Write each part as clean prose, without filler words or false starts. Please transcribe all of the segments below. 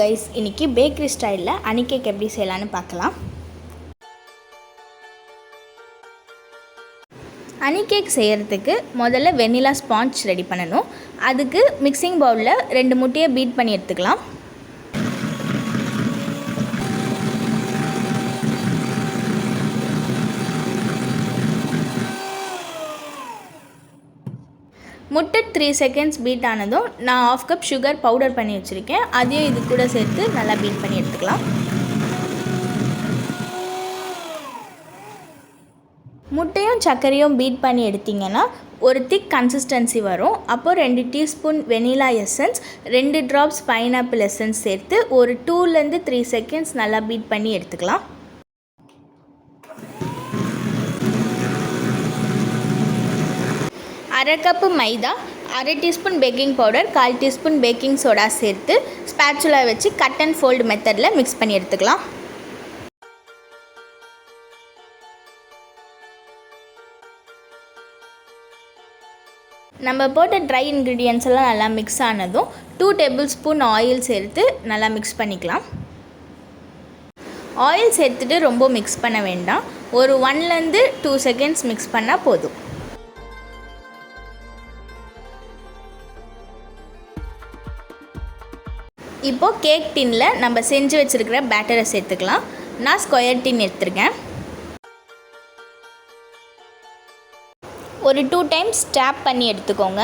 Guys, இன்றைக்கி bakery ஸ்டைலில் honey cake எப்படி செய்யலான்னு பார்க்கலாம். ஹனி கேக் செய்கிறதுக்கு முதல்ல வெண்ணிலா ஸ்பாஞ்ச் ரெடி பண்ணணும். அதுக்கு மிக்சிங் பவுலில் 2 முட்டையை பீட் பண்ணி எடுத்துக்கலாம். முட்டை 3 செகண்ட்ஸ் பீட் ஆனதும் நான் 1/2 கப் சுகர் பவுடர் பண்ணி வச்சுருக்கேன். அதையும் இது கூட சேர்த்து நல்லா பீட் பண்ணி எடுத்துக்கலாம். முட்டையும் சர்க்கரையும் பீட் பண்ணி எடுத்திங்கன்னா ஒரு திக் கன்சிஸ்டன்சி வரும். அப்போது 2 teaspoon vanilla essence, 2 drops pineapple essence சேர்த்து ஒரு 2 to 3 செகண்ட்ஸ் நல்லா பீட் பண்ணி எடுத்துக்கலாம். அரை கப்பு மைதா, 1/2 teaspoon baking powder, 1/4 teaspoon baking soda சேர்த்து ஸ்பேச்சுலா வச்சு கட் அண்ட் ஃபோல்டு மெத்தடில் மிக்ஸ் பண்ணி எடுத்துக்கலாம். நம்ம போட்ட ட்ரை இன்க்ரீடியன்ட்ஸ் எல்லாம் நல்லா மிக்ஸ் ஆனதும் 2 டேபிள் ஸ்பூன் ஆயில் சேர்த்து நல்லா மிக்ஸ் பண்ணிக்கலாம். ஆயில் சேர்த்துட்டு ரொம்ப மிக்ஸ் பண்ண வேண்டாம். ஒரு 1 to 2 செகண்ட்ஸ் மிக்ஸ் பண்ணால் போதும். இப்போது கேக் டின்னில் நம்ம செஞ்சு வச்சுருக்கிற பேட்டரை சேர்த்துக்கலாம். நான் ஸ்கொயர் டின் எடுத்துருக்கேன். ஒரு 2 டைம்ஸ் டேப் பண்ணி எடுத்துக்கோங்க.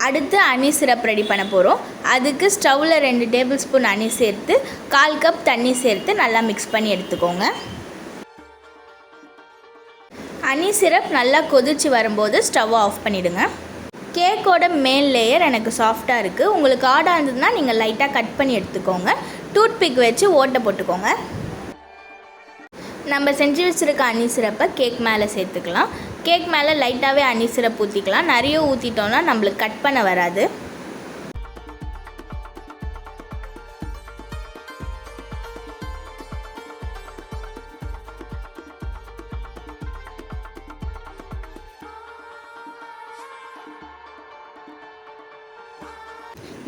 அடுத்து ஹனி சிரப் ரெடி பண்ண போகிறோம். அதுக்கு ஸ்டவ்வில் 2 டேபிள் ஸ்பூன் ஹனி சேர்த்து 1/4 கப் தண்ணி சேர்த்து நல்லா மிக்ஸ் பண்ணி எடுத்துக்கோங்க. ஹனி சிரப் நல்லா கொதித்து வரும்போது ஸ்டவ்வை ஆஃப் பண்ணிவிடுங்க. கேக்கோட மேல் லேயர் எனக்கு சாஃப்டாக இருக்குது. உங்களுக்கு ஆடாக இருந்ததுன்னா நீங்கள் லைட்டாக கட் பண்ணி எடுத்துக்கோங்க. டூத்பிக் வச்சு ஓட்டை போட்டுக்கோங்க. நம்ம செஞ்சு வச்சுருக்க ஹனி சிரப்பை கேக் மேலே சேர்த்துக்கலாம். கேக் மேலே லைட்டாகவே ஹனி சிரப் ஊற்றிக்கலாம். நிறைய ஊற்றிட்டோன்னா நம்மளுக்கு கட் பண்ண வராது.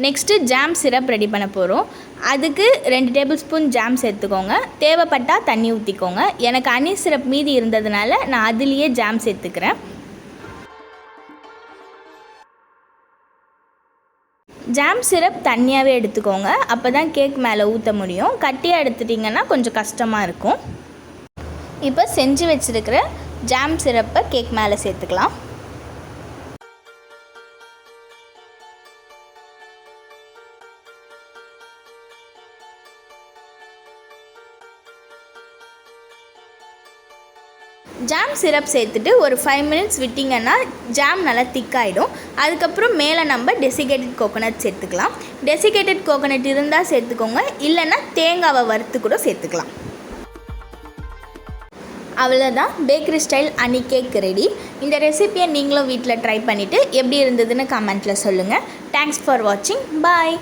நெக்ஸ்ட்டு ஜாம் சிரப் ரெடி பண்ண போகிறோம். அதுக்கு 2 டேபிள் ஸ்பூன் ஜாம் சேர்த்துக்கோங்க. தேவைப்பட்டால் தண்ணி ஊற்றிக்கோங்க. எனக்கு ஹனி சிரப் மீதி இருந்ததுனால நான் அதுலேயே ஜாம் சேர்த்துக்கிறேன். ஜாம் சிரப் தண்ணியாகவே எடுத்துக்கோங்க. அப்போ தான் கேக் மேலே ஊற்ற முடியும். கட்டியாக எடுத்துட்டிங்கன்னா கொஞ்சம் கஷ்டமாக இருக்கும். இப்போ செஞ்சு வச்சுருக்கிற ஜாம் சிரப்பை கேக் மேலே சேர்த்துக்கலாம். ஜாம் சிரப் சேர்த்துட்டு ஒரு 5 மினிட்ஸ் விட்டிங்கன்னா ஜாம் நல்லா திக்காகிடும். அதுக்கப்புறம் மேலே நம்ம டெசிகேட்டட் கோகோனட் சேர்த்துக்கலாம். டெசிகேட்டட் கோகோனட் இருந்தால் சேர்த்துக்கோங்க, இல்லைன்னா தேங்காவை வறுத்து கூட சேர்த்துக்கலாம். அவ்வளோதான், bakery style honey cake ready. இந்த ரெசிபியை நீங்களும் வீட்டில் ட்ரை பண்ணிவிட்டு எப்படி இருந்ததுன்னு கமெண்ட்டில் சொல்லுங்கள். தேங்க்ஸ் ஃபார் வாட்சிங். பாய்.